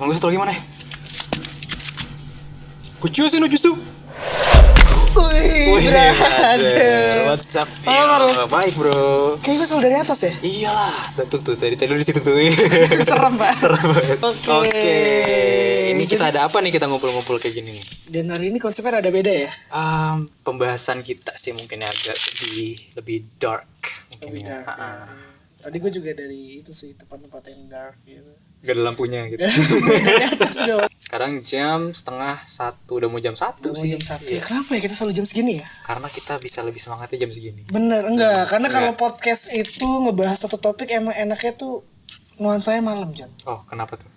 Kalau satu lagi mana ya? Kucu sih no justru. Wih, brother. What's up? Bro. Baik bro. Kayaknya selalu dari atas ya? Iyalah, tuh tadi lu di situ tuh. Serem pak. Serem banget. Oke. Ini kita ada apa nih, kita ngumpul-ngumpul kayak gini nih? Dan hari ini konsepnya ada beda ya? Pembahasan kita sih mungkin agak lebih dark mungkin Lebih ya. dark, ya. Tadi gue juga dari itu sih, tempat-tempat yang dark gitu. Gak ada lampunya gitu. Dari atas dong. Sekarang jam 12:30, udah mau jam 1 Udah mau sih. jam 1 Iya. Kenapa ya kita selalu jam segini ya? Karena kita bisa lebih semangatnya jam segini. Bener, enggak. Karena kalau Enggak. podcast itu ngebahas satu topik emang enaknya tuh nuansanya malam, Jon. Oh, kenapa tuh?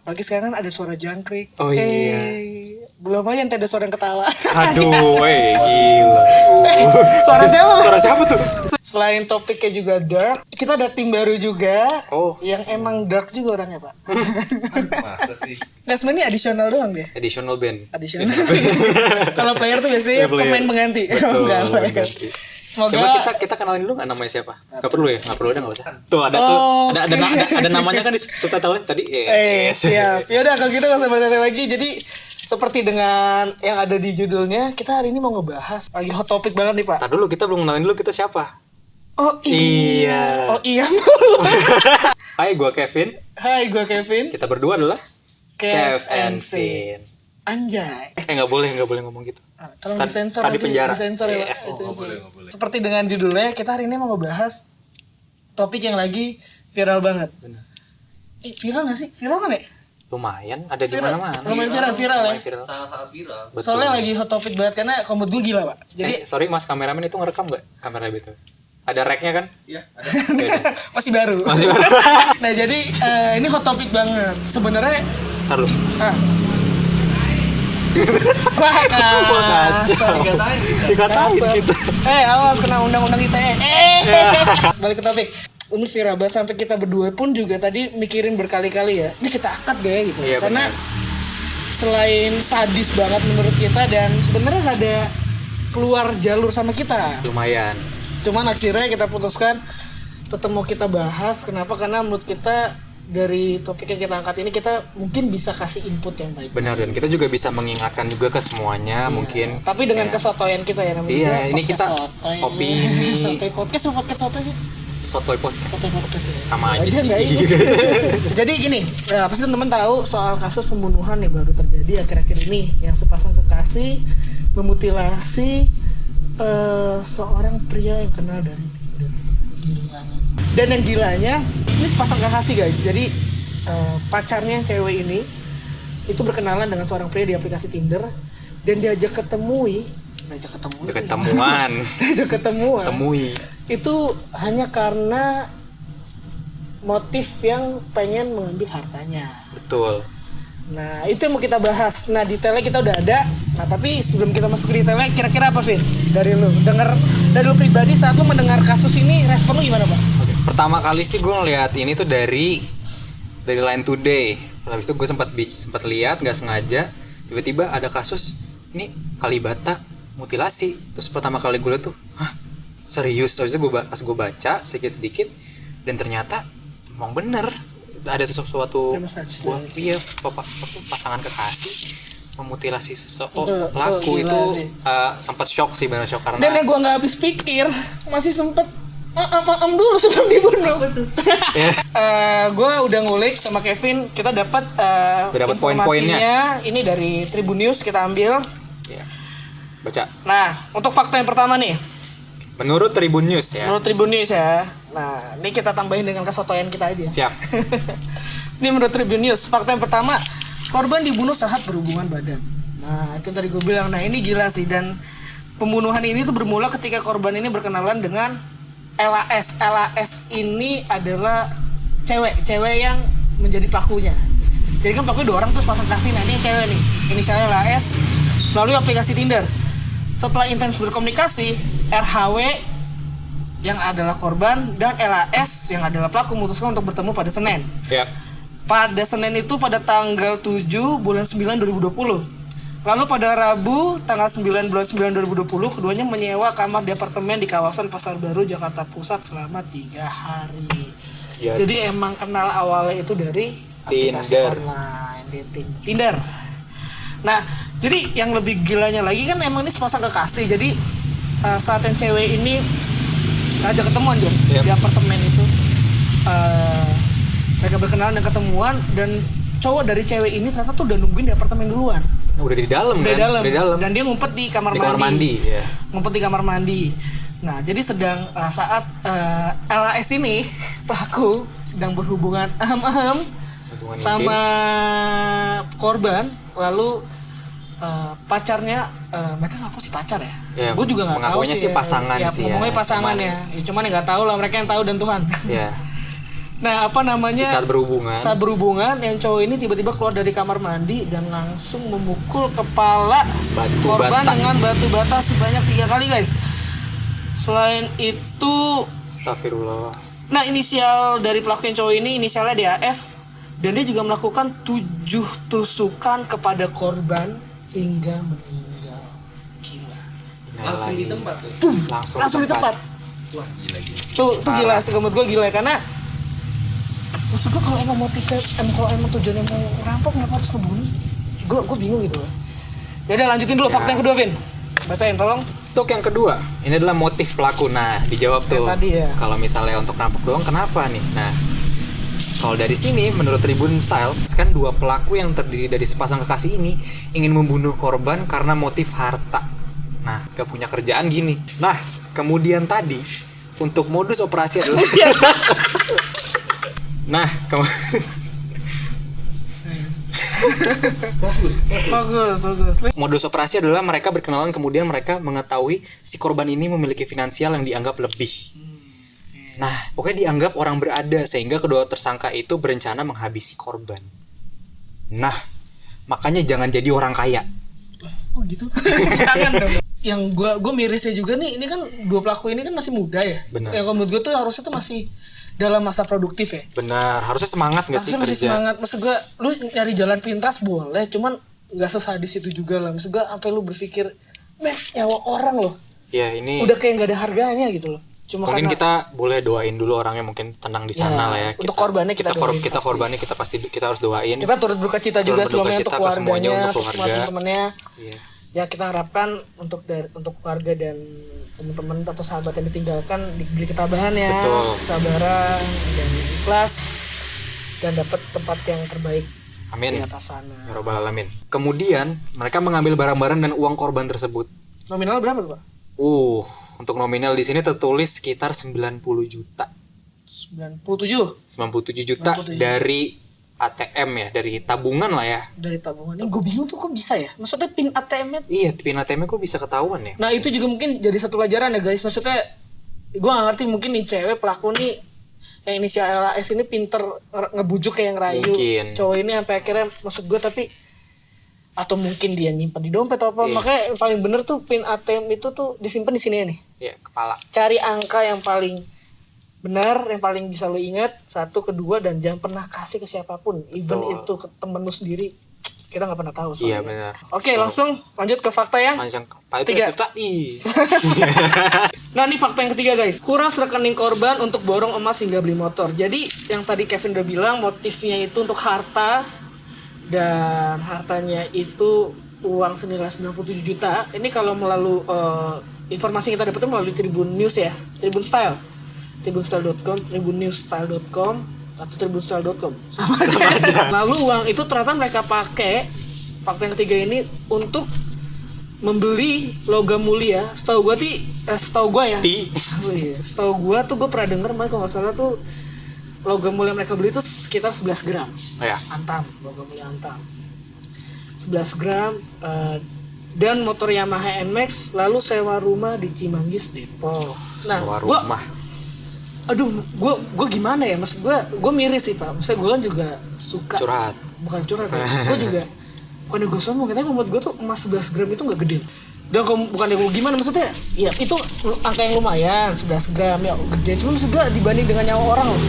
Apalagi sekarang kan ada suara jangkrik. Oh, iya. Belum aja nanti ada suara yang ketawa. Aduh, gila. Suara siapa? Suara siapa tuh? Selain topiknya juga dark, kita ada tim baru juga. Oh. Yang emang dark juga orangnya, Pak. Masa sih? Nggak, sebenarnya additional doang dia. Additional band. Additional. Kalau player tuh biasanya Iya, player. pemain pengganti. Betul, Enggak, player. pengganti. Semoga Coba kita kenalin dulu nggak namanya siapa? Nggak perlu ya? Nggak perlu, udah nggak usah. Tuh ada tuh, Oh, ada namanya kan di subtitle tadi. siap. Ya udah kalau gitu nggak usah bertanya lagi. Jadi seperti dengan yang ada di judulnya, kita hari ini mau ngebahas lagi hot topic banget nih, Pak. Tar dulu, kita belum kenalin dulu kita siapa. Oh Iya. Oh iya. Hai, gua Kevin. Hai, gue Kevin. Kita berdua adalah Kev and Vin. Anjay. Nggak boleh ngomong gitu. Tolong Tadi- disensor tadi nanti, penjara. disensor ya, Pak. Iya. Disensor. Nggak boleh. Seperti dengan judulnya, kita hari ini mau ngebahas topik yang lagi viral banget. Benar. Viral nggak sih? Viral kan ya? Lumayan, ada di Viral. mana-mana. Lumayan viral ya. Lumayan viral. Sangat viral. Betul. Soalnya lagi hot topic banget karena komod gue gila, Pak. Jadi Sorry mas kameramen, itu ngerekam nggak kamera itu? Ada rack-nya kan? Iya, ada. Beda. masih baru. Masih baru. Nah, jadi ini hot topic banget. Sebenarnya Ntar lu. wah, kacau. Dikatain kita. Awas kena undang-undang ITE. Balik ke topik. Ini viral banget sampai kita berdua pun juga tadi mikirin berkali-kali ya. Ini kita angkat gak ya gitu. Iya, Karena benar. selain sadis banget menurut kita dan sebenarnya ada keluar jalur sama kita. Lumayan. Cuman akhirnya kita putuskan tetap mau kita bahas. Kenapa? Karena menurut kita dari topik yang kita angkat ini kita mungkin bisa kasih input yang baik. Benar, dan kita juga bisa mengingatkan juga ke semuanya mungkin. Tapi dengan Ya. kesotoyan kita ya namanya. Iya, juga ini podcast kita sotoy. opini. Sotoy podcast sama podcast sotoy sih. Sotoy podcast. Sotoy podcast ya. Sama aja sih. nggak ini. Jadi gini, pasti teman-teman tahu soal kasus pembunuhan yang baru terjadi akhir-akhir ini yang sepasang kekasih memutilasi seorang pria yang kenal dari Tinder. Gila. Dan yang gilanya, ini sepasang kekasih guys. Jadi pacarnya yang cewek ini itu berkenalan dengan seorang pria di aplikasi Tinder dan diajak ketemuan. Temui. Itu hanya karena motif yang pengen mengambil hartanya. Betul. Nah, itu yang mau kita bahas. Nah, detailnya kita udah ada. Nah, tapi sebelum kita masuk ke detailnya, kira-kira apa, Vin? Dari lu pribadi saat lu mendengar kasus ini, respon lu gimana, Pak? Oke. Pertama kali sih gue ngeliat ini tuh dari Line Today. Habis itu gue sempat lihat nggak sengaja, tiba-tiba ada kasus ini Kalibata mutilasi. Terus pertama kali gue lihat tuh, hah, serius? Habis itu pas gue baca sedikit-sedikit dan ternyata emang bener ada sesuatu pasangan kekasih memutilasi Betul, pelaku. gila Itu sih. sempat shock sih, bener shock karena Dan yang gua nggak habis pikir, masih sempet dulu sebelum dibunuh. ya, Gua udah ngulik sama Kevin, kita dapat poin-poinnya. informasinya ini dari Tribun News kita ambil. ya, baca. Nah, untuk fakta yang pertama nih, Menurut Tribun News ya. menurut Tribun News ya. Nah, ini kita tambahin dengan kesotoyan kita aja. Siap. Ini menurut Tribun News, fakta yang pertama, korban dibunuh saat berhubungan badan. Nah, itu tadi gue bilang, nah ini gila sih. Dan pembunuhan ini tuh bermula ketika korban ini berkenalan dengan LAS. LAS ini adalah cewek yang menjadi pelakunya. Jadi kan pelakunya 2 orang terus pasang kasih, nah ini yang cewek nih. Inisialnya LAS melalui aplikasi Tinder. Setelah intens berkomunikasi, RHW yang adalah korban dan LAS yang adalah pelaku memutuskan untuk bertemu pada Senin. Ya. Pada Senin itu pada tanggal 7 bulan 9 2020. Lalu pada Rabu tanggal 9 bulan 9 2020 keduanya menyewa kamar di apartemen di kawasan Pasar Baru Jakarta Pusat selama 3 hari. Ya. Jadi emang kenal awalnya itu dari aplikasi Tinder. online. dating Tinder. Nah, jadi yang lebih gilanya lagi kan emang ini sepasang kekasih. Jadi saat yang cewek ini ngajak ketemuan Jon di apartemen itu, mereka berkenalan dan ketemuan, dan cowok dari cewek ini ternyata tuh udah nungguin di apartemen duluan. Udah di dalam Udah kan? di dalam. Dan dia ngumpet di kamar mandi. Ya. Ngumpet di kamar mandi. Nah, jadi sedang saat LAS ini pelaku sedang berhubungan sama korban, lalu pacarnya, mereka ngaku sih pacar ya. Gue juga nggak tahu sih. Pasangan ya, sih. Ngomongnya pasangan ya. Cuman ya nggak tahu lah, mereka yang tahu dan Tuhan. Ya. Nah, apa namanya? Saat berhubungan, yang cowok ini tiba-tiba keluar dari kamar mandi dan langsung memukul kepala korban dengan batu bata sebanyak 3 kali, guys. Selain itu, astagfirullah. Nah, inisial dari pelaku yang cowok ini inisialnya DAF, dan dia juga melakukan 7 tusukan kepada korban hingga meninggal. Gila. Langsung di tempat tuh. Langsung di tempat. Wah, gila. Tuh gila sih, menurut gue gila, karena maksud gue kalau emang motifnya, kalau emang tujuannya mau rampok, kenapa harus ngebunuh sih? Gue bingung gitu loh. Yaudah, lanjutin dulu fakta yang kedua, Vin. Bacain, tolong. Untuk yang kedua, ini adalah motif pelaku. Nah, dijawab tuh. Tadi ya. Kalau misalnya untuk rampok doang, kenapa nih? Nah, kalau dari sini, menurut Tribun Style, kan 2 pelaku yang terdiri dari sepasang kekasih ini ingin membunuh korban karena motif harta. Nah, gak punya kerjaan gini. Nah, kemudian tadi, untuk modus operasi adalah... Nah, Bagus. modus operasi adalah mereka berkenalan, kemudian mereka mengetahui si korban ini memiliki finansial yang dianggap lebih. Nah, pokoknya dianggap orang berada, sehingga kedua tersangka itu berencana menghabisi korban. Nah, makanya jangan jadi orang kaya. Oh gitu? Jangan dong. Yang gue mirisnya juga nih, ini kan 2 pelaku ini kan masih muda ya. Benar. Yang menurut gue tuh harusnya tuh masih dalam masa produktif ya. Benar, harusnya semangat nggak sih Harusnya masih kerja? semangat. Maksud gue, lu nyari jalan pintas boleh, cuman nggak sesadis itu juga lah. Maksud gue, sampai lu berpikir, men, nyawa orang loh. Ya ini. Udah kayak nggak ada harganya gitu loh. Cuma Mungkin karena, kita boleh doain dulu orangnya, mungkin tenang di sana lah ya. untuk korbannya kita doain kita pasti. korbannya kita harus doain. kita turut berduka cita juga Turut berduka sebelumnya cita untuk ke semuanya, keluarganya, untuk untuk keluarga. teman-temannya. Iya. Ya kita harapkan untuk keluarga dan teman-teman atau sahabat yang ditinggalkan diberi ketabahan ya, Betul. kesabaran dan ikhlas, dan dapat tempat yang terbaik Amin. di atas sana. Ya Rabbal Alamin. Kemudian mereka mengambil barang-barang dan uang korban tersebut. Nominal berapa tuh, Pak? Untuk nominal di sini tertulis sekitar 90 juta. 97 juta 97. dari ATM ya, dari tabungan lah ya. dari tabungan. Ini gue bingung tuh kok bisa ya? Maksudnya pin ATM-nya. Iya, pin ATM-nya kok bisa ketahuan ya? Nah itu juga mungkin jadi satu pelajaran ya guys. Maksudnya gue gak ngerti, mungkin nih cewek pelaku nih yang inisial LAS ini pinter ngebujuk kayak ngerayu Mungkin. cowok ini sampai akhirnya, maksud gue, tapi atau mungkin dia nyimpan di dompet atau apa. Iya. Makanya yang paling bener tuh pin ATM itu tuh disimpan di sini nih. Iya, kepala. Cari angka yang paling benar, yang paling bisa lo ingat, 1, 2, dan jangan pernah kasih ke siapapun, even Betul. itu ke temen lo sendiri. Kita nggak pernah tahu soalnya. Iya, benar. Oke, langsung lanjut ke fakta yang Langsung Tiga. Nah, ini fakta yang ketiga guys. Kuras rekening korban untuk borong emas hingga beli motor. Jadi yang tadi Kevin udah bilang, motifnya itu untuk harta, dan hartanya itu uang senilai 97 juta. Ini kalau melalui informasi yang kita dapetnya melalui Tribun News ya, Tribun Style, tribunstyle.com, tribunnewsstyle.com, atau tribunstyle.com, sama aja. Lalu uang itu ternyata mereka pakai, fakta yang ketiga ini, untuk membeli logam mulia. Setahu gua ya. Oh iya. Setahu gua tuh, gue pernah denger, kalau nggak salah tuh logam mulia mereka beli itu sekitar 11 gram. Ya. Antam, logam mulia Antam. 11 gram, dan motor Yamaha NMAX, lalu sewa rumah di Cimanggis, Depok. Nah, Sewa rumah. Gue gimana ya, maksud gue miris sih Pak. Maksudnya gue kan juga suka. Curhat. Bukan curhat ya. Gue juga, bukan gue sombong, katanya menurut gue tuh emas 11 gram itu gak gede. Dan bukan gue gimana, maksudnya ya itu angka yang lumayan, 11 gram ya gede. Cuma maksud gue dibanding dengan nyawa orang loh.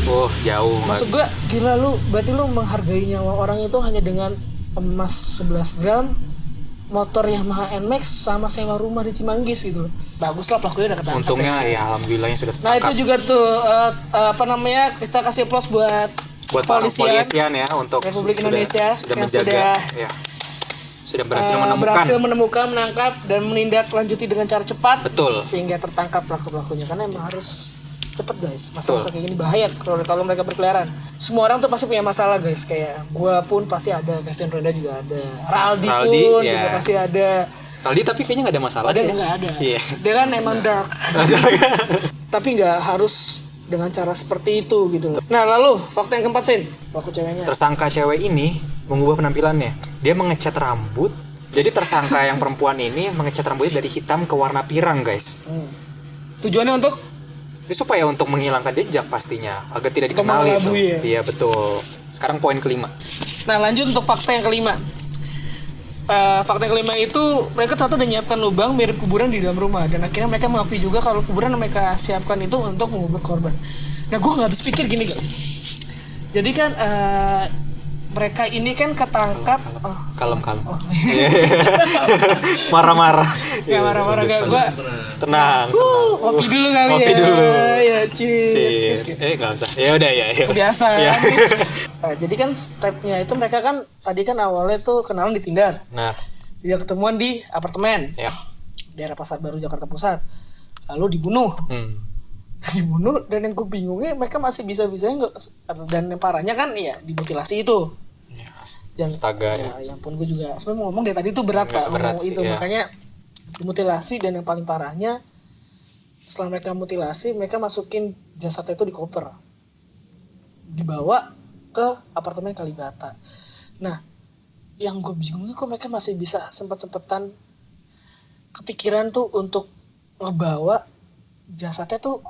Oh, jauh. Maksud gue, gila lu, berarti lu menghargai nyawa orang itu hanya dengan emas 11 gram, motor Yamaha NMAX, sama sewa rumah di Cimanggis gitu. Bagus lah, pelakunya udah ketangkap. Untungnya ya alhamdulillahnya sudah Nah tertangkap. itu juga tuh kita kasih applause buat buat para polisian ya untuk Republik Indonesia sudah yang menjaga ya. Sudah berhasil menemukan, menangkap dan menindaklanjuti dengan cara cepat. Betul. Sehingga tertangkap pelaku-pelakunya karena emang harus cepet guys. Masa-masa kayak gini bahaya kalau mereka berkeliaran. Semua orang tuh pasti punya masalah guys, kayak gua pun pasti ada, Kevin Renda juga ada, Raldi pun ya. juga pasti ada. Raldi tapi kayaknya nggak ada masalah deh. Nggak ada. Iya. Dia kan emang dark. Tapi nggak harus dengan cara seperti itu gitu loh. Nah lalu fakta yang keempat, Vin, pelaku ceweknya. Tersangka cewek ini mengubah penampilannya. Dia mengecat rambut. Jadi tersangka yang perempuan ini mengecat rambutnya dari hitam ke warna pirang guys. Tujuannya untuk? Itu supaya untuk menghilangkan jejak pastinya, agar tidak Untuk dikenali itu. mengelabui ya? Iya betul. Sekarang poin kelima. Nah lanjut untuk fakta yang kelima. Fakta yang kelima itu mereka ternyata udah nyiapkan lubang mirip kuburan di dalam rumah dan akhirnya mereka mengakui juga kalau kuburan yang mereka siapkan itu untuk mengubur korban. Nah gue nggak habis pikir gini guys. Jadi kan mereka ini kan ketangkap. Kalem. Marah-marah. Gak marah-marah gak gue. Tenang. Ngopi dulu kali Ngopi ya. dulu. Ya cheers. Nggak usah. Ya udah ya. Biasa. Ya. Jadi kan stepnya itu mereka kan tadi kan awalnya tuh kenalan di Tinder. Nah. Dia ketemuan di apartemen. Ya. Daerah Pasar Baru Jakarta Pusat. Lalu dibunuh. Dibunuh dan yang gue bingungnya mereka masih bisa-bisanya nggak, dan yang parahnya kan ya dimutilasi itu. Ya, astaga ya ampun, gue juga sebenarnya mau ngomong dari tadi tuh berat Kak ngomong itu ya. Makanya dimutilasi dan yang paling parahnya setelah mereka mutilasi mereka masukin jasadnya itu di koper dibawa ke apartemen Kalibata. Nah yang gue bingungnya kok mereka masih bisa sempat-sempetan kepikiran tuh untuk ngebawa jasadnya tuh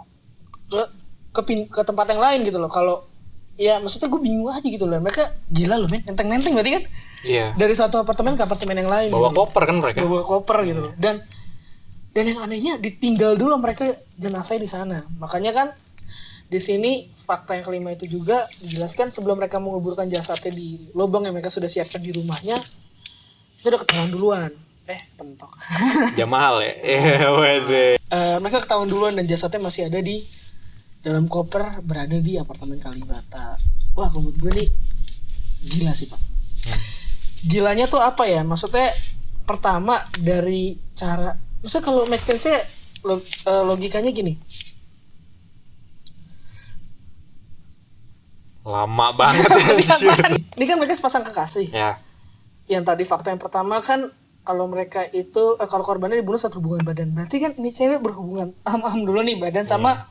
ke tempat yang lain gitu loh. Kalau ya maksudnya gue bingung aja gitu loh, mereka gila loh men, nenteng-nenteng berarti kan. Iya. Dari satu apartemen ke apartemen yang lain bawa gitu. Koper kan mereka, bawa koper gitu loh. Dan yang anehnya ditinggal dulu mereka jenazahnya di sana. Makanya kan di sini fakta yang kelima itu juga dijelaskan sebelum mereka menguburkan jasadnya di lubang yang mereka sudah siapkan di rumahnya itu udah ketahuan duluan. Pentok. Jamal ya. Wede. Mereka ketahuan duluan dan jasadnya masih ada di dalam koper berada di apartemen Kalibata. Wah, menurut gue nih gila sih Pak. Gilanya tuh apa ya? Maksudnya pertama dari cara, maksudnya kalau make sense-nya logikanya gini. Lama banget. Ini kan mereka sepasang kekasih. Ya. Yang tadi fakta yang pertama kan kalau mereka itu kalau korbannya dibunuh satu hubungan badan. Berarti kan ini cewek berhubungan dulu nih badan sama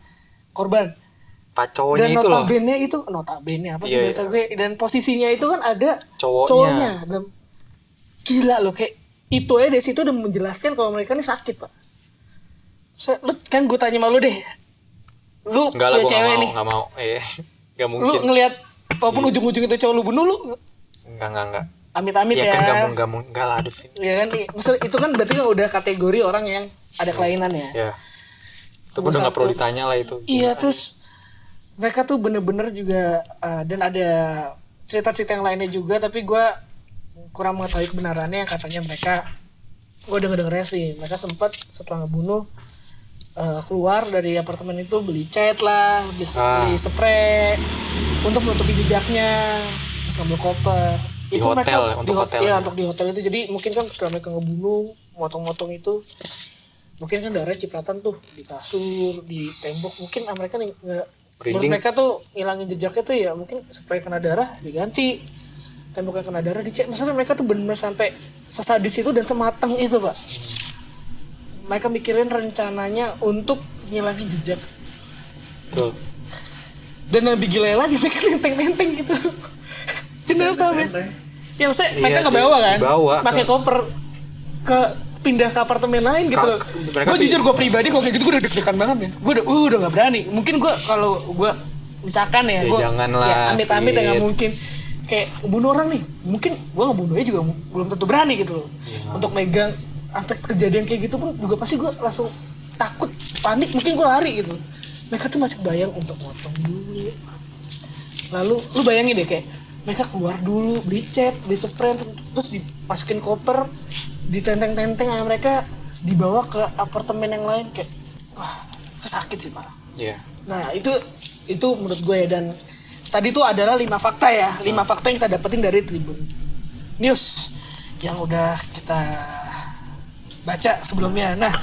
korban. Cowoknya dan itu loh. Notabene apa sih bahasa gue, dan posisinya itu kan ada cowoknya. Dan gila loh, kayak itu aja dari situ udah menjelaskan kalau mereka ini sakit Pak. Lu kan gue tanya sama lu deh. Lu enggak lah, gue cewek nih. Enggak mau. Enggak mungkin. Lu ngelihat walaupun ujung-ujung itu cowok lu bunuh lu enggak. Amit-amit ya. Kan enggak lah, aduh. Ya kan, maksudnya itu kan berarti kan udah kategori orang yang ada kelainan ya. Ya. Itu udah nggak perlu ditanya lah itu. Iya, terus mereka tuh bener-bener juga dan ada cerita-cerita yang lainnya juga, tapi gue kurang mengetahui kebenarannya. Yang katanya mereka, gue denger sih, mereka sempat setelah ngebunuh keluar dari apartemen itu beli cat lah, beli spray untuk menutupi jejaknya, terus ngambil koper. Di Itu hotel, mereka, untuk hotel. Iya, untuk di hotel itu. Jadi mungkin kan setelah mereka ngebunuh, motong-motong itu, mungkin kan darah cipratan tuh di kasur, di tembok. Mungkin mereka menurut mereka tuh ngilangin jejaknya tuh ya mungkin spray kena darah diganti, temboknya kena darah dicek. Maksudnya mereka tuh benar-benar sampai sesadis itu dan sematang itu Pak. Mereka mikirin rencananya untuk ngilangin jejak. Betul. Dan lebih gila lagi mereka nenteng-nenteng gitu. Jenazah men. Ya maksudnya mereka nggak bawa kan? Pakai koper pindah ke apartemen lain gitu. Gue jujur gue pribadi kalau kayak gitu gue udah deg-degan banget ya. Gue udah nggak berani. Mungkin gue kalau gue misalkan ya gue ya amit-amit ya nggak mungkin kayak bunuh orang nih. Mungkin gue ngebunuhnya juga belum tentu berani gitu loh. Untuk megang sampai kejadian kayak gitu pun juga pasti gue langsung takut, panik, mungkin gue lari gitu. Mereka tuh masih bayang untuk motong dulu. Lalu lu bayangin deh kayak mereka keluar dulu, beli cat, beli spray, terus dimasukin koper, ditenteng-tenteng sama mereka, dibawa ke apartemen yang lain. Kayak wah, itu sakit sih Pak. Iya. Nah itu menurut gue ya. Dan tadi tuh adalah 5 fakta ya, 5 fakta yang kita dapetin dari Tribun News yang udah kita baca sebelumnya. Nah,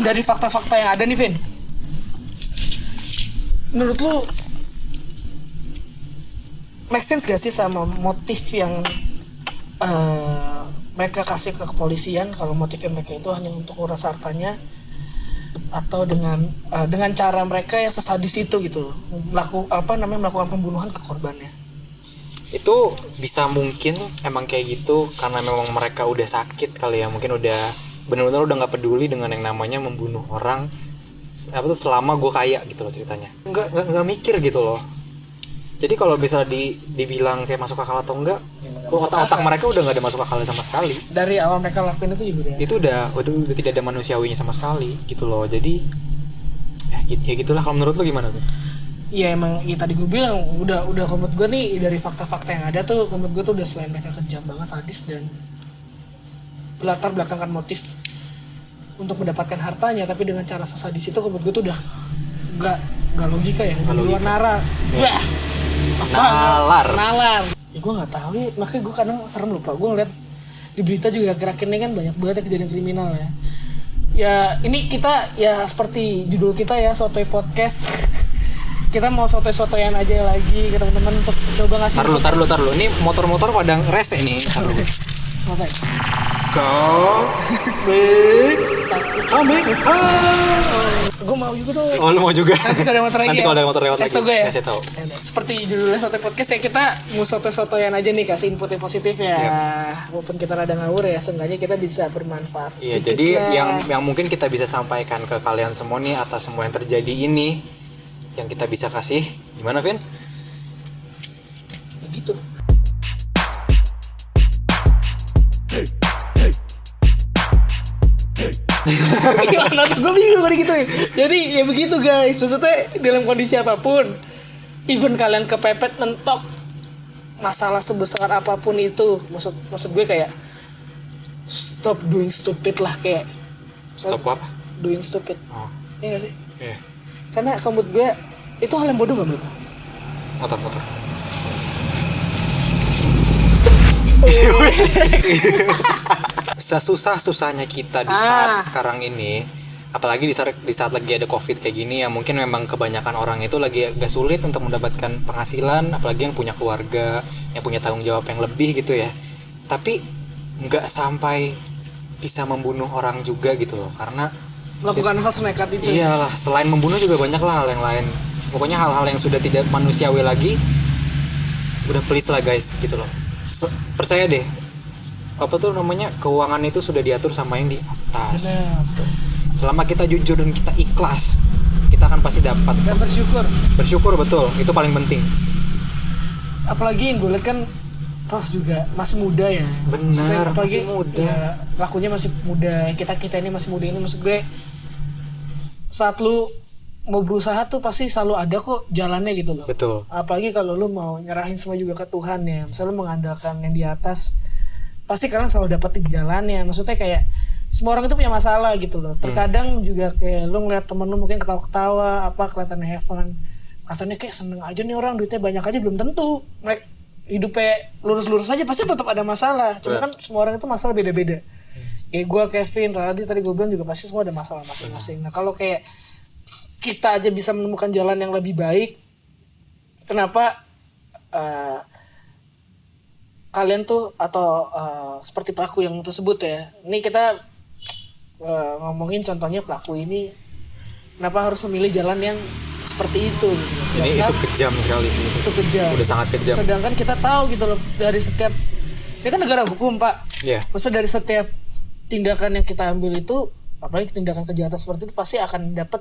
dari fakta-fakta yang ada nih, Vin, menurut lu make sense gak sih sama motif yang mereka kasih ke kepolisian, kalau motifnya mereka itu hanya untuk uras hartanya, atau dengan cara mereka yang sesadis itu gitu, melakukan pembunuhan ke korbannya? Itu bisa mungkin emang kayak gitu karena memang mereka udah sakit kali ya, mungkin udah benar-benar udah nggak peduli dengan yang namanya membunuh orang selama gue kaya gitu loh ceritanya, nggak mikir gitu loh. Jadi kalau bisa dibilang kayak masuk akal atau enggak, otak mereka udah nggak ada masuk akal sama sekali. Dari awal mereka lakuin itu juga ya? Itu udah tidak ada manusiawinya sama sekali gitu loh. Jadi ya gitulah. Kalau menurut lo gimana tuh? Iya emang, ya tadi gue bilang udah menurut gue nih dari fakta-fakta yang ada tuh, menurut gue tuh udah selain mereka kejam banget, sadis, dan latar belakangkan motif untuk mendapatkan hartanya, tapi dengan cara sesadis itu menurut gue tuh udah nggak logika ya, di luar nalar. Ya. Nalar. Ya gue nggak tahu ya, makanya gue kadang serem lupa. Gue ngeliat di berita juga akhir-akhir ini kan banyak banget kejadian kriminal ya. Ya ini kita ya seperti judul kita ya, Sotoy Podcast. Kita mau sotoy-sotoyan aja lagi ke teman-teman untuk coba ngasih. Tar lu. Ini motor-motor pada rese nih. Sotoy. Gue mau juga dong. Oh, lu mau juga? Nanti kalau ada motor lagi. Nanti kalau ada motor lewat lagi. Gue ya. Kasih tahu. Seperti judulnya Sotoy Podcast ya, kita mau sotoy-sotoyan aja nih, kasih input yang positif ya. Walaupun kita rada ngawur ya, seenggaknya kita bisa bermanfaat. Iya, jadi yang mungkin kita bisa sampaikan ke kalian semua nih atas semua yang terjadi ini, yang kita bisa kasih gimana, Vin? Begitu. Gimana tuh? Gue bingung kalau gitu ya. Jadi ya begitu guys, maksudnya dalam kondisi apapun, even kalian kepepet mentok masalah sebesar apapun itu, maksud gue kayak stop doing stupid lah, kayak Stop apa? doing stupid. Oh, Iya gak sih? iya. Karena menurut gue itu hal yang bodoh gak menurut? Motor. Sesusah-susahnya kita di saat sekarang ini, apalagi di saat lagi ada COVID kayak gini ya, mungkin memang kebanyakan orang itu lagi agak sulit untuk mendapatkan penghasilan, apalagi yang punya keluarga, yang punya tanggung jawab yang lebih gitu ya. Tapi nggak sampai bisa membunuh orang juga gitu loh, karena Melakukan hal senekat itu. iyalah, selain membunuh juga banyak lah hal yang lain. Pokoknya hal-hal yang sudah tidak manusiawi lagi, udah please lah guys gitu loh. Percaya deh, apa tuh namanya, keuangan itu sudah diatur sama yang di atas. Benar. Selama kita jujur dan kita ikhlas, kita akan pasti dapat. Dan Bersyukur betul, itu paling penting. Apalagi yang gue lihat kan toh juga masih muda ya. Benar, apalagi masih muda. Ya, lakunya masih muda. Kita ini masih muda, ini maksud gue, saat lu mau berusaha tuh pasti selalu ada kok jalannya gitu loh. Betul. Apalagi kalau lu mau nyerahin semua juga ke Tuhan ya. Misalnya lu mengandalkan yang di atas, pasti kalian selalu dapetin jalannya. Maksudnya kayak semua orang itu punya masalah gitu loh. Terkadang juga kayak lu ngeliat temen lu mungkin ketawa-ketawa, kelihatan have fun, katanya kayak seneng aja nih orang, duitnya banyak aja, belum tentu mereka hidupnya lurus-lurus aja, pasti tetap ada masalah. Cuma kan semua orang itu masalah beda-beda. Kayak gue, Kevin, Radhi tadi gue bilang juga pasti semua ada masalah masing-masing. Nah kalau kayak kita aja bisa menemukan jalan yang lebih baik, kenapa kalian tuh atau seperti pelaku yang tersebut ya, ini kita ngomongin contohnya pelaku ini, kenapa harus memilih jalan yang seperti itu gitu. Ini itu kejam sekali sih. Itu kejam. Udah sangat kejam. Sedangkan kita tahu gitu loh, dari setiap, ini kan negara hukum Pak. Iya. Maksudnya dari setiap tindakan yang kita ambil itu, apalagi tindakan kejahatan seperti itu, pasti akan dapat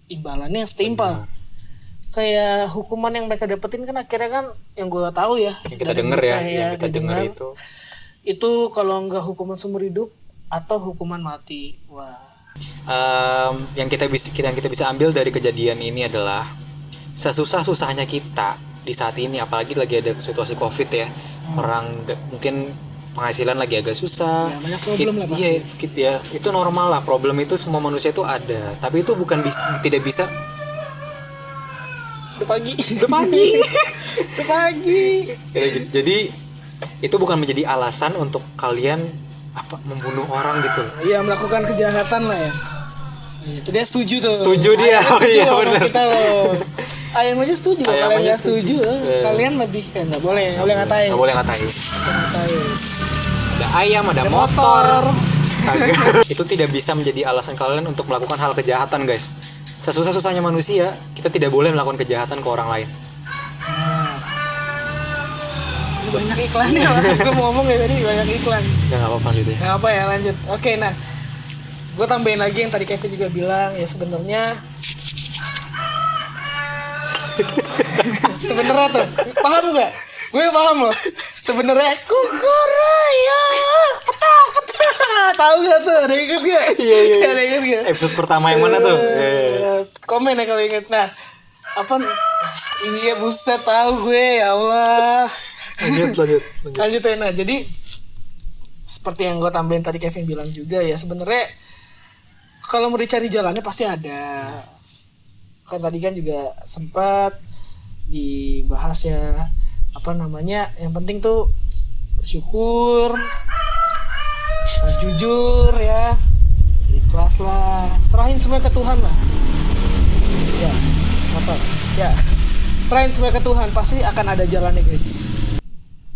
imbalannya yang setimpal. Benar. Kayak hukuman yang mereka dapetin kan akhirnya kan, yang gue tahu ya, Yang kita denger ya, yang kita dengar itu kalau nggak hukuman seumur hidup atau hukuman mati. Wah. Yang kita bisa ambil dari kejadian ini adalah sesusah-susahnya kita di saat ini, apalagi lagi ada situasi COVID ya, orang mungkin penghasilan lagi agak susah, ya, banyak problem lah pasti. Iya, itu normal lah, problem itu semua manusia itu ada, tapi itu bukan tidak bisa Udah pagi. Udah pagi. Udah pagi. Kayak gitu. Jadi itu bukan menjadi alasan untuk kalian membunuh orang gitu. Iya, melakukan kejahatan lah ya. Itu dia setuju tuh. Setuju dia. Setuju Iya loh sama benar. kita loh. Ayam aja setuju. Kalau Ayam kalian aja nggak setuju, setuju. kalian lebih nggak boleh ngatain. Nggak boleh ngatain. Ngatain. Ada ayam, ada motor. Astaga. Itu tidak bisa menjadi alasan kalian untuk melakukan hal kejahatan, guys. Sesusah-susahnya manusia, kita tidak boleh melakukan kejahatan ke orang lain. Ini banyak iklannya. Gue mau ngomong ya tadi banyak iklan. Ya nggak apa-apa gitu ya. Nggak apa ya, lanjut. Oke, nah, gue tambahin lagi yang tadi Kevin juga bilang ya sebenarnya tuh paham nggak? Gue paham loh. Sebenarnya kukuraya petak tahu nggak tuh? Ada inget nggak? Iya. Ada inget nggak? Episode pertama yang mana tuh? Komen ya kalau inget. Nah, apa? Iya buset tahu gue ya Allah. Lanjut ya. Nah, jadi seperti yang gue tambahin tadi Kevin bilang juga ya sebenarnya kalau mau dicari jalannya pasti ada. Kan tadi kan juga sempat dibahas ya apa namanya, yang penting tuh bersyukur, jujur ya, ikhlas lah, serahin semua ke Tuhan lah ya, apa ya, serahin semua ke Tuhan, pasti akan ada jalannya guys.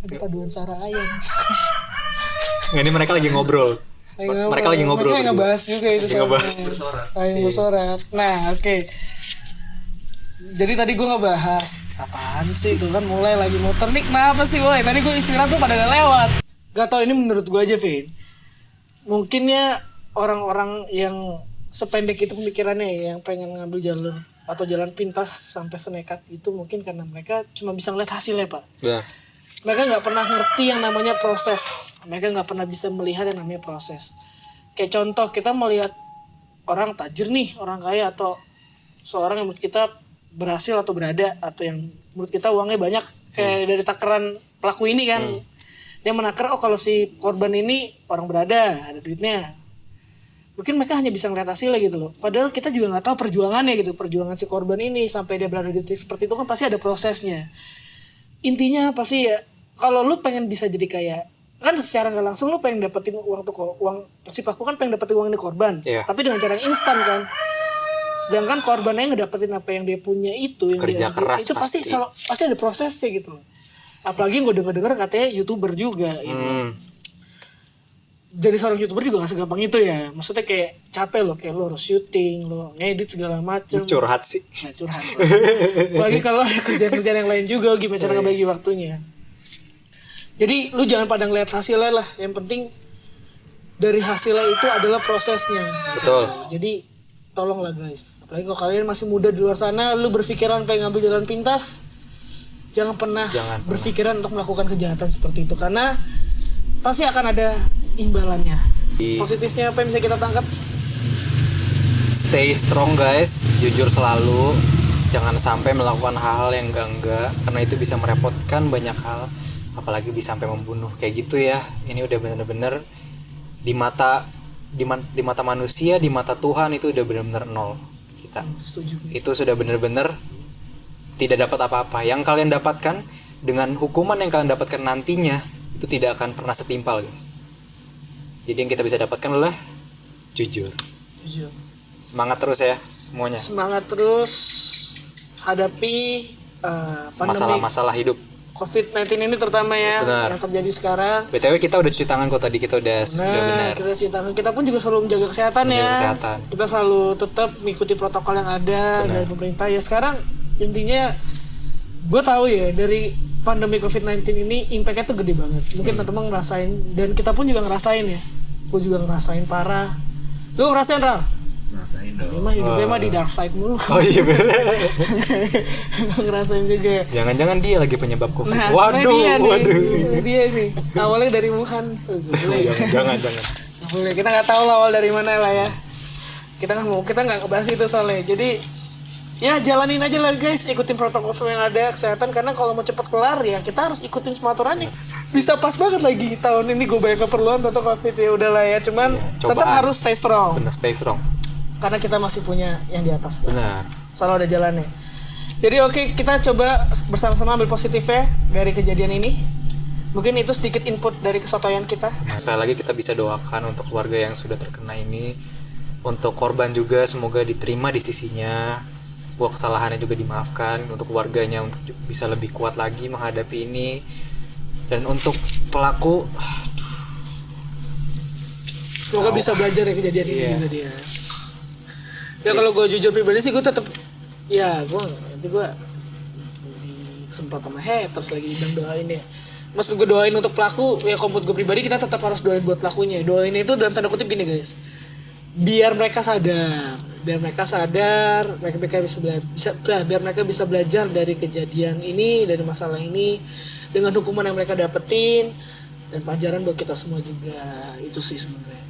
Ada paduan suara ayam. Ini mereka lagi ngobrol. Mereka lagi ngobrol. Mereka ngebahas juga itu. Ayam bersorak. Nah, oke. Jadi tadi gue ngebahas apaan sih itu kan mulai lagi motor nih, kenapa sih woi? Tadi gue istirahat tuh pada gak lewat. Gak tau ini menurut gue aja Vin. Mungkin ya orang-orang yang sependek itu pemikirannya ya, yang pengen ngambil jalur atau jalan pintas sampai senekat itu mungkin karena mereka cuma bisa ngeliat hasilnya pak. Ya. Mereka nggak pernah ngerti yang namanya proses. Mereka nggak pernah bisa melihat yang namanya proses. Kayak contoh kita melihat orang tajir nih, orang kaya atau seorang yang menurut kita berhasil atau berada atau yang menurut kita uangnya banyak kayak dari takaran pelaku ini kan. Dia menakar kalau si korban ini orang berada, ada duitnya. Mungkin mereka hanya bisa ngeliat hasilnya gitu loh. Padahal kita juga nggak tahu perjuangannya gitu. Perjuangan si korban ini sampai dia berada di titik seperti itu kan pasti ada prosesnya. Intinya pasti ya kalau lu pengen bisa jadi kaya kan secara nggak langsung lu pengen dapetin uang tuh uang si pelaku kan pengen dapetin uang ini korban. Tapi dengan cara yang instan kan. Sedangkan korbannya ngedapetin apa yang dia punya itu yang kerja keras itu pasti ada prosesnya gitu loh. Apalagi gue dengar katanya YouTuber juga gitu. Jadi seorang YouTuber juga gak segampang itu ya. Maksudnya kayak capek loh, kayak lo harus syuting, lo ngedit segala macem. Curhat sih. Nah, curhat. Apalagi kalau ada kerjaan-kerjaan yang lain juga gimana cara ngebagi waktunya. Jadi lu jangan pada ngeliat hasilnya lah. Yang penting dari hasilnya itu adalah prosesnya. Betul. Jadi tolonglah guys, apalagi kalau kalian masih muda di luar sana, lu berpikiran pengen ngambil jalan pintas, jangan pernah berpikiran untuk melakukan kejahatan seperti itu karena pasti akan ada imbalannya. Positifnya apa yang bisa kita tangkap? Stay strong guys, jujur selalu, jangan sampai melakukan hal-hal yang enggak karena itu bisa merepotkan banyak hal, apalagi bisa sampai membunuh kayak gitu ya. Ini udah bener-bener di mata manusia, di mata Tuhan itu udah benar-benar nol kita. Setuju. Itu sudah benar-benar tidak dapat apa-apa. Yang kalian dapatkan dengan hukuman yang kalian dapatkan nantinya itu tidak akan pernah setimpal guys. Jadi yang kita bisa dapatkan adalah jujur. Semangat terus ya semuanya. Semangat terus hadapi masalah-masalah hidup. COVID-19 ini terutama ya. Benar. Yang terjadi sekarang. BTW kita udah cuci tangan kok tadi, kita udah benar. Kita cuci tangan. Kita pun juga selalu menjaga kesehatan ya. Kita selalu tetap mengikuti protokol yang ada dari pemerintah ya. Sekarang intinya gue tahu ya dari pandemi COVID-19 ini impact-nya tuh gede banget. Mungkin teman-teman ngerasain dan kita pun juga ngerasain ya. Gue juga ngerasain parah. Lu ngerasain Ral? Ngerasain dong. Emang hidupnya mah di dark side mulu. Oh iya bener. Ngerasain juga. Jangan-jangan dia lagi penyebab COVID. Nah, waduh. Dia nih. Awalnya dari Wuhan. Jangan. Boleh. Kita nggak tahu lah awal dari mana lah ya. Kita nggak ngebahas itu soalnya. Jadi ya jalanin aja lah guys, ikutin protokol semua yang ada kesehatan karena kalau mau cepet kelar ya kita harus ikutin semua aturannya. Bisa pas banget lagi tahun ini gue banyak keperluan atau COVID ya udahlah ya, cuman tetap harus stay strong. Bener, stay strong. Karena kita masih punya yang di atas. Benar. Selalu ada jalannya. Jadi oke, kita coba bersama-sama ambil positifnya dari kejadian ini. Mungkin itu sedikit input dari kesotoyan kita. Nah, sekali lagi kita bisa doakan untuk keluarga yang sudah terkena ini, untuk korban juga semoga diterima di sisinya, sebuah kesalahannya juga dimaafkan, untuk keluarganya untuk bisa lebih kuat lagi menghadapi ini, dan untuk pelaku Semoga bisa belajar ya kejadian ini juga dia. Ya kalau gue jujur pribadi sih gue tetap ya gue sempat sama haters lagi bilang doain ya. Maksud gue doain untuk pelaku ya, komput gue pribadi kita tetap harus doain buat pelakunya. Doain itu dalam tanda kutip gini guys. Biar mereka sadar, biar mereka bisa belajar dari kejadian ini, dari masalah ini dengan hukuman yang mereka dapetin dan pelajaran buat kita semua juga. Itu sih sebenarnya.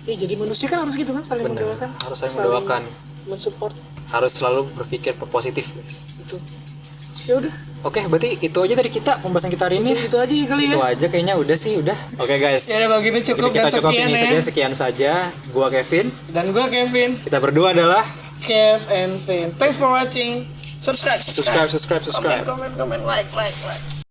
Jadi manusia kan harus gitu kan, saling mendoakan. Harus saling mendoakan, mensupport. harus selalu berpikir positif guys. Itu. Ya udah. Oke, berarti itu aja dari kita pembahasan kita hari ini. Itu aja kali ya. Itu aja kayaknya udah sih, udah. Oke guys. Ya kalau gini cukup Jadi kita dan cukup sekian ini ya. saja, sekian saja. Gua Kevin. Dan gue Kevin. Kita berdua adalah Kev and Vin. Thanks for watching. Subscribe. subscribe. Comment, like.